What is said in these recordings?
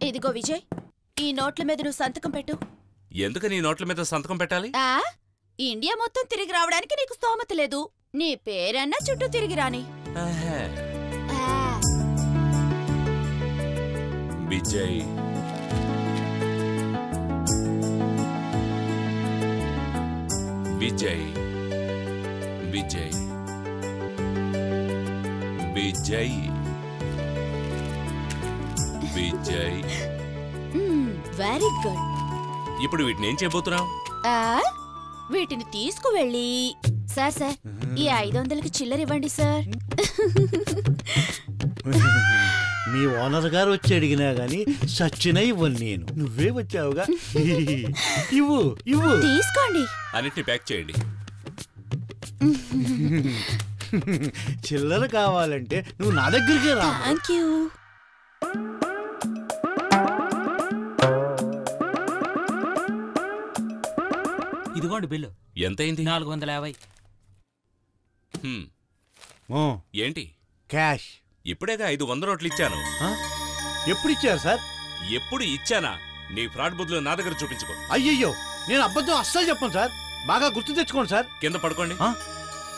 ఇదిగో విజయ్, ఈ నోట్ల మీద నువ్వు సంతకం పెట్టు. ఎందుకు నీ నోట్ల మీద సంతకం పెట్టాలి? ఇండియా మొత్తం తిరిగి రావడానికి నీకు స్తోమత లేదు. నీ పేరన్నా చుట్టూ తిరిగి రాని. విజయ్, విజయ్, విజయ్, విజయ్, విజయ్. Very good. ఇప్పుడు వీటిని ఏం చేయబోతున్నావు? వీటిని తీసుకువెళ్ళి సార్ ఈ 500కి చిల్లర ఇవ్వండి సార్. మీ ఓనర్ గారు వచ్చి అడిగినా గాని సచ్చినా ఇవ్వను నేను. నువ్వే వచ్చావుగా. ఇవ్వు ఇవ్వు. తీసుకోండి. అన్నిటిని ప్యాక్ చేయండి. చిల్లర కావాలంటే నువ్వు నా దగ్గరికి రా. Thank you. ఇదిగోండి బిల్లు. ఎంతైంది? 450. ఏంటి? క్యాష్. ఇప్పుడేగా 500 నోట్లు ఇచ్చాను. ఎప్పుడు ఇచ్చారు సార్? ఎప్పుడు ఇచ్చానా? నీ ఫ్రాడ్ బుద్ధులు నా దగ్గర చూపించుకో. అయ్యయ్యో, నేను అబద్ధం అస్సలు చెప్పను సార్. బాగా గుర్తు తెచ్చుకోండి సార్. కింద పడుకోండి.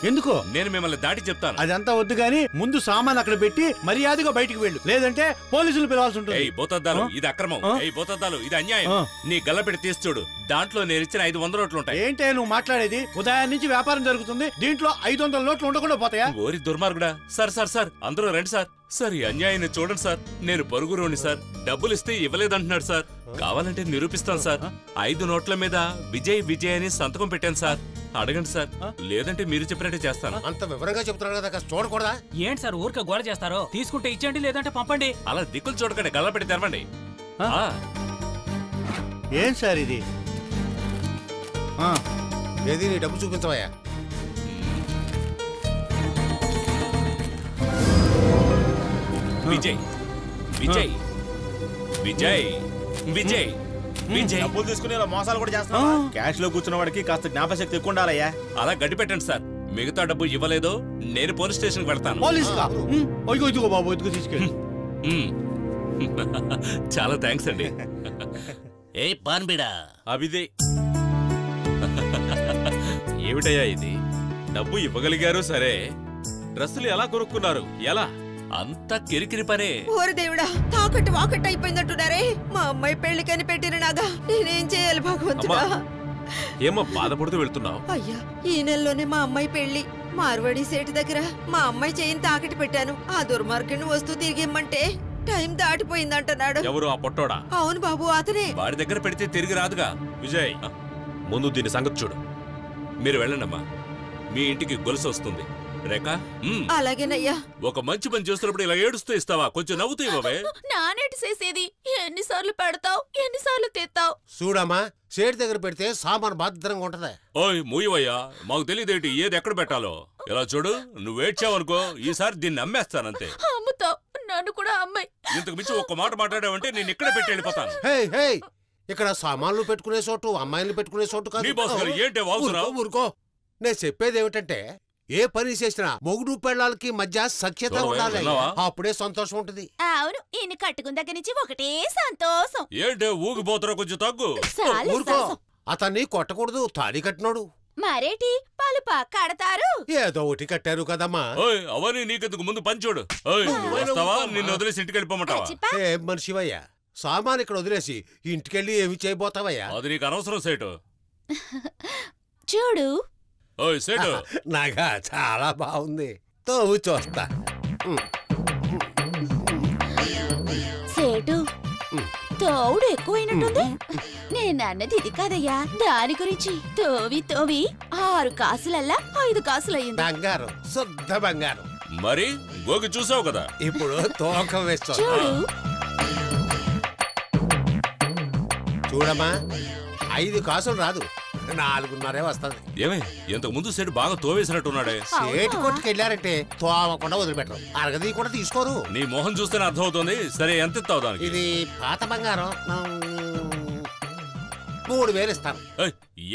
ఎందుకో? నేను మిమ్మల్ని దాటి చెప్తాను. అదంతా వద్దు గాని ముందు సామాన్ అక్కడ పెట్టి మర్యాదగా బయటికి వెళ్ళు, లేదంటే పోలీసులు పిలవాల్సి ఉంటుంది. బోతద్దాలు, ఇది అక్రమం. బోతద్దాలు, ఇది అన్యాయం. నీ గల్లపెట్టి తీసి చూడు, దాంట్లో నేను ఇచ్చిన 500 నోట్లు ఉంటాయి. ఏంటే నువ్వు మాట్లాడేది? ఉదయం నుంచి వ్యాపారం జరుగుతుంది, దీంట్లో 500 నోట్లు ఉండకుండా పోతాయా? ఓరి దుర్మార్గుడా. సార్ అందరూ రండి సార్. సార్, ఈ అన్యాయాన్ని చూడండి సార్. నేను పరుగురోని సార్. డబ్బులు ఇస్తే ఇవ్వలేదంటున్నాడు సార్. కావాలంటే నిరూపిస్తాను సార్. 5 నోట్ల మీద విజయ్ విజయ్ అని సంతకం పెట్టాను సార్. అడగండి సార్, లేదంటే మీరు చెప్పినట్టే చేస్తాను. అంత వివరంగా చెప్తున్నాడు కదా, చూడకూడదా? ఏంటి సార్ ఊరికే గోడ చేస్తారో? తీసుకుంటే ఇచ్చేయండి, లేదంటే పంపండి. అలా దిక్కులు చూడకండి, గల్ల పెట్టి తెరవండి. ఏం సార్ ఇది? ఏది నీ డబ్బు చూపించవయ్యా. విజయ్ విజయ్ విజయ్ విజయ్ విజయ్. డబ్బులు తీసుకుని ఇలా మోసాలు కూడా చేస్తా. క్యాష్ లో కూర్చున్న వాడికి కాస్త జ్ఞాపశక్తి ఎక్కువ ఉండాలయ్యా. అలా గడ్డి పెట్టండి సార్. మిగతా డబ్బు ఇవ్వలేదో నేను పోలీస్ స్టేషన్ కి వెళ్తాను. ఇదిగో బాబు, ఇదిగో తీసుకెళ్ళి. చాలా థ్యాంక్స్ అండి. ఏ పాన్బిడా అభిదే. ఏమిటయ్యా ఇది? డబ్బు ఇవ్వగలిగారు సరే, డ్రెస్సులు ఎలా కొనుక్కున్నారు? ఎలా? అంత కిరికిరి పనే. ఓరి దేవుడా, తాకట్టు వాకట్టు అయిపోయిందంటున్నారే. మా అమ్మాయి పెళ్లికని పెట్టిన నాగా నేనేం చేయాలి భగవంతుడా? ఏమో బాధపడుతూ వెళ్తున్నావు? అయ్యా, ఈ నెలలోనే మా అమ్మాయి పెళ్లి. మార్వాడి సేటు దగ్గర మా అమ్మాయి చేయిని తాకట్టు పెట్టాను. ఆ దుర్మార్గుని వస్తూ తిరిగిమ్మంటే టైం దాటిపోయిందంటున్నాడు. ఎవరు ఆ పొట్టోడా? అవును బాబు, అతనే. వాడి దగ్గర పెడితే తిరిగి రాదుగా. విజయ్, ముందు దీని సంగతి చూడు. మీరు వెళ్ళండమ్మా, మీ ఇంటికి గొలుసు వస్తుంది. రేఖా, అలాగేనయ్యా. ఒక మంచి పని చేస్తున్నప్పుడు ఇలా ఏడుస్తూ ఇస్తావా? కొంచెం నవ్వుతూ ఇవ్వవే. నానేటి చేసేది ఎన్నిసార్లు పెడతావు, ఎన్నిసార్లు తెస్తావు? చూడమ్మా, సేటు దగ్గర పెడితే సామాన్ భద్రంగా ఉంటది. ఓయ్ మూయవయ్యా, మాకు తెలియదేంటి ఏది ఎక్కడ పెట్టాలో. ఇలా చూడు, నువ్వేడ్చావనుకో ఈసారి దీన్ని అమ్మేస్తానంతే. అమ్ముతావు, నన్ను కూడా అమ్మాయి. ఇంతకు మించి ఒక్క మాట మాట్లాడావంటే నేను ఇక్కడ పెట్టి వెళ్ళిపోతాను. ఇక్కడ సామాన్లు పెట్టుకునే చోటు, అమ్మాయిలు పెట్టుకునే చోటు కాదు. ఏంటి ఊరుకో. నేను చెప్పేది ఏమిటంటే, ఏ పని చేసినా మొగుడు పెళ్ళాలకి మధ్య సఖ్యత ఉండాలి. అప్పుడే సంతోషం ఉంటది. అవును, ఈయన కట్టుకున్న దగ్గర నుంచి ఒకటే సంతోషం. ఏంటే ఊగిపోతారో? కొంచెం తగ్గు. ఊరుకో. అతన్ని కొట్టకూడదు, తాడి కట్టినోడు. మరేటి పాలు కడతారు? ఏదో ఒకటి కట్టారు కదమ్మా. అవన్నీ నీకెందుకు, ముందు పని చూడు. నిన్ను వదిలేసి ఇంటికి వెళ్ళిపోమంటావా? ఏం మనిషివయ్యా, సామాన్ ఇక్కడ వదిలేసి ఇంటికెళ్ళి ఏమి చేయబోతావయ్యా? అది నీకు అనవసరం సేటు. చూడు సేటు, నాగా చాలా బాగుంది. తోవు చూస్తా. సేటు, తోవుడు ఎక్కువైనట్టుంది. నేను అన్నది ఇది కాదయ్యా, దాని గురించి. తోవి 6 కాసులల్లా 5 కాసులయ్యింది. బంగారం, శుద్ధ బంగారం. మరి గోగి చూసావు కదా, ఇప్పుడు తోకం వేస్తా. చూడమ్మా, 5 కాసులు రాదు, 4.5 వస్తుంది. ఏమే, ఇంతకు ముందు సేటు బాగా తోవేసినట్టున్నాడే. సేటు కొట్టుకెళ్ళారంటే తోవకుండా వదిలిపెట్టరు, అరగది కూడా తీసుకోరు. నీ మొహం చూస్తేనే అర్థమవుతుంది. సరే, ఎంత ఇస్తావు దానికి? ఇది పాత బంగారం, 3,000 ఇస్తాను.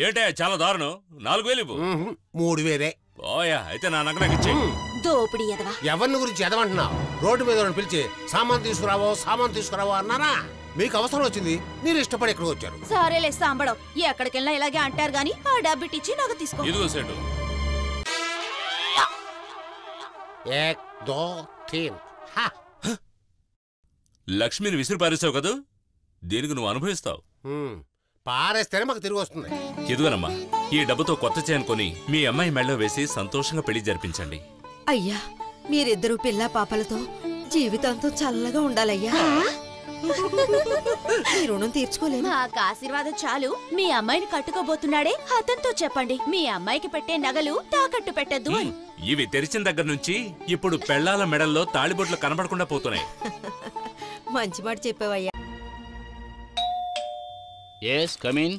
ఏంటే చాలా దారుణం. 4,000 ఇవ్వు. 3,000. ఓయా, అయితే నా నగ నాకు ఇచ్చే. దోపిడి ఎదవా. ఎవరిని గురించి ఎదవంటున్నావు? రోడ్డు మీద వాళ్ళని పిలిచి సామాన్ తీసుకురావో అన్నానా? మీకు అవసరం వచ్చింది, మీరు ఇష్టపడి ఎక్కడికి వచ్చారు. సరేలే సాంబడం, ఎక్కడికెళ్ళినా ఇలాగే అంటారు గాని ఆ డబ్బిటిచ్చి నాకు తీసుకో. ఇదిగో సెటు. 1 2 3 హా. లక్ష్మిని విసిరి పారేసావు కదా, దీనికి నువ్వు అనుభవిస్తావు. పారేస్తేనే మాకు తిరిగి వస్తుంది. ఎదుగనమ్మా, ఈ డబ్బుతో కొత్త చైన్ కొని మీ అమ్మాయి మెళ్ళో వేసి సంతోషంగా పెళ్లి జరిపించండి. అయ్యా, మీరిద్దరూ పిల్ల పాపలతో జీవితాంతం చల్లగా ఉండాలయ్యా. మీ రుణం తీర్చుకోలేను. మాకు ఆశీర్వాదం చాలు. మీ అమ్మాయిని కట్టుకోబోతున్నాడే అతనితో చెప్పండి, మీ అమ్మాయికి పెట్టే నగలు తాకట్టు పెట్టద్దు అని. ఇవి తెరిచిన దగ్గర నుంచి ఇప్పుడు పెళ్లాల మెడల్లో తాళిబొట్లు కనబడకుండా పోతున్నాయి. మంచి మాట చెప్పావయ్యా. Yes, come in.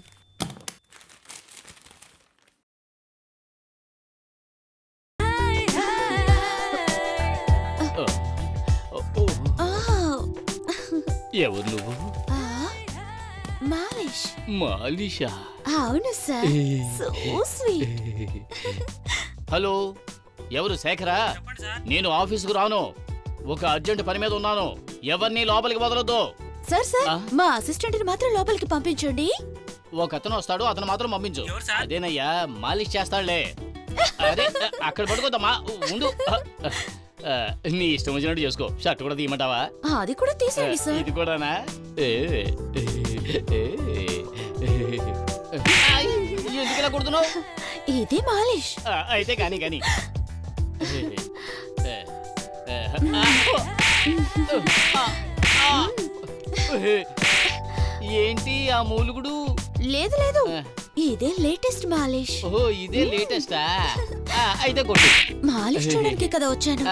ఎవరు నువ్వు? మాలిష్. మాలిషా? అవును సార్, సో స్వీట్. హలో, ఎవరు? శేఖరా? నేను ఆఫీసుకు రాను, ఒక అర్జెంట్ పని మీద ఉన్నాను. ఎవరిని లోపలికి వదలొద్దు. సార్ సార్, మా అసిస్టెంట్ ని మాత్రం లోపలికి పంపించండి. ఒక అతను వస్తాడు, అతను మాత్రం పంపించు. అదేనయ్యా, మాలిష్ చేస్తాడులే. అరే, అక్కడ పడుకోద్దమ్మా, ఉండు. నీ ఇష్టం వచ్చినట్టు చేసుకో. షర్ట్ కూడా తీయమంటావా? అది కూడా తీసేయండి సార్. ఇది కూడానా? ఎందుకు కుడుతున్నావు? ఇది మాలిష్. అయితే కానీ కానీ ఏంటి ఆ మూలుగుడు? లేదు లేదు, ఇదే లేటెస్ట్ మాలిష్. ఓహో, ఇదే లేటెస్టా? అయితే కొట్టు. మాలిష్ చూడడానికి కదా వచ్చాను.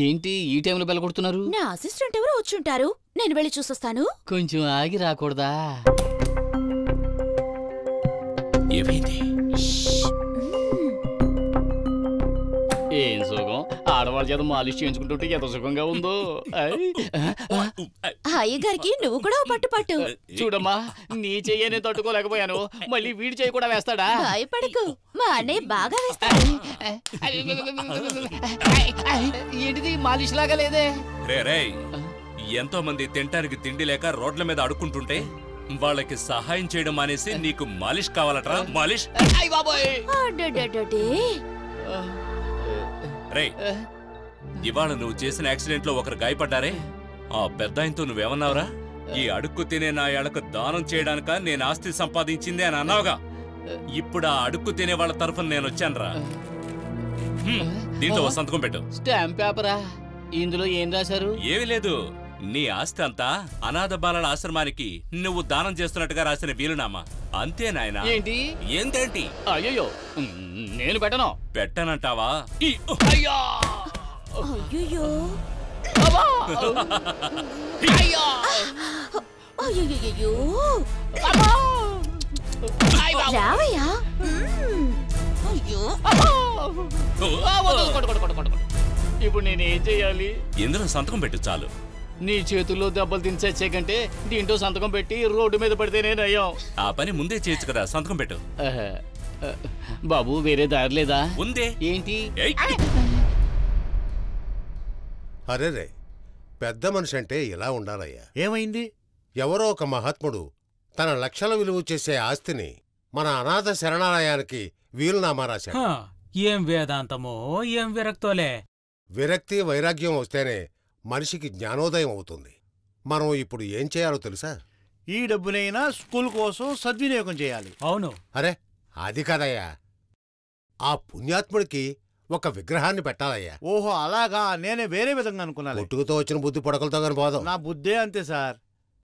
ఏంటి ఈ టైంలో బెల్ల కొడుతున్నారు? నా అసిస్టెంట్ ఎవరో వచ్చుంటారు, నేను వెళ్ళి చూసొస్తాను. కొంచెం ఆగి రాకూడదా? ఏమైంది? ఏం సుఖం, ఆడవాళ్ళ చేత మాలిష్ చేయించుకుంటుంటే ఎంత సుఖంగా ఉందో. అయ్యగారికి నువ్వు కూడా పట్టు. చూడమ్మా, నీ చెయ్యనే తట్టుకోలేకపోయాను, మళ్ళీ వీడి చెయ్యి కూడా వేస్తాడా? భయపడకు, మా అన్నయ్య బాగా వేస్తాడు. ఏంటిది మాలిష్ లాగా లేదే? రే, ఎంతో మంది తినటానికి తిండి లేక రోడ్ల మీద అడుక్కుంటుంటే వాళ్ళకి సహాయం చేయడం మానేసి నీకు మాలిష్ కావాలట్రా? మాలిష్? రే, ఇవాళ నువ్వు చేసిన యాక్సిడెంట్ లో ఒకరు గాయపడ్డారే, ఆ పెద్దాయనతో నువ్వేమన్నావురా? ఈ అడుక్కు తినే నా ఏళ్లకు దానం చేయడానిక నేను ఆస్తి సంపాదించింది అని అన్నావుగా. ఇప్పుడు ఆ అడుక్కు తినే వాళ్ళ తరఫున నేను వచ్చానురా. దీంతో సంతకం పెట్టు. స్టాంప్ పేపరా? ఇందులో ఏం రాశారు? ఏమీ లేదు, నీ ఆస్తి అంతా అనాథ బాలల ఆశ్రమానికి నువ్వు దానం చేస్తున్నట్టుగా రాసిన వీలునామా. అంతే నాయనా. ఏంటి? ఏంటేంటి? అయ్యో, నేను పెట్టను. పెట్టనంటావా? అయ్యో, అయ్యో, అయ్యో, రావయ్యా. ఇప్పుడు నేనేం చెయ్యాలి? ఇందులో సంతకం పెట్టు చాలు. నీ చేతుల్లో దెబ్బలు తినచచ్చే కంటే దీంట్లో సంతకం పెట్టి రోడ్డు మీద పడితేనే నయం. ఆ పని ముందే చేయొచ్చు కదా, సంతకం పెట్టు. బాబు, వేరే దారి లేదా? ఉందే. ఏంటి? అరేరే, పెద్ద మనిషి అంటే ఇలా ఉండాలయ్యా. ఏమైంది? ఎవరో ఒక మహాత్ముడు తన లక్షల విలువ చేసే ఆస్తిని మన అనాథ శరణాలయానికి వీలునామా రాశాడు. ఏం వేదాంతమో, ఏం విరక్తోలే. విరక్తి వైరాగ్యం వస్తేనే మనిషికి జ్ఞానోదయం అవుతుంది. మనం ఇప్పుడు ఏం చేయాలో తెలుసా? ఈ డబ్బునైనా స్కూల్ కోసం సద్వినియోగం చేయాలి. అవును. అరే, అది కాదయ్యా, ఆ పుణ్యాత్ముడికి ఒక విగ్రహాన్ని పెట్టాలయ్యా. ఓహో, అలాగా. నేనే వేరే విధంగా అనుకున్నాను. పుట్టుకతో వచ్చిన బుద్ధి పొడకలతో గాని పోదాం. నా బుద్ధే అంతే సార్.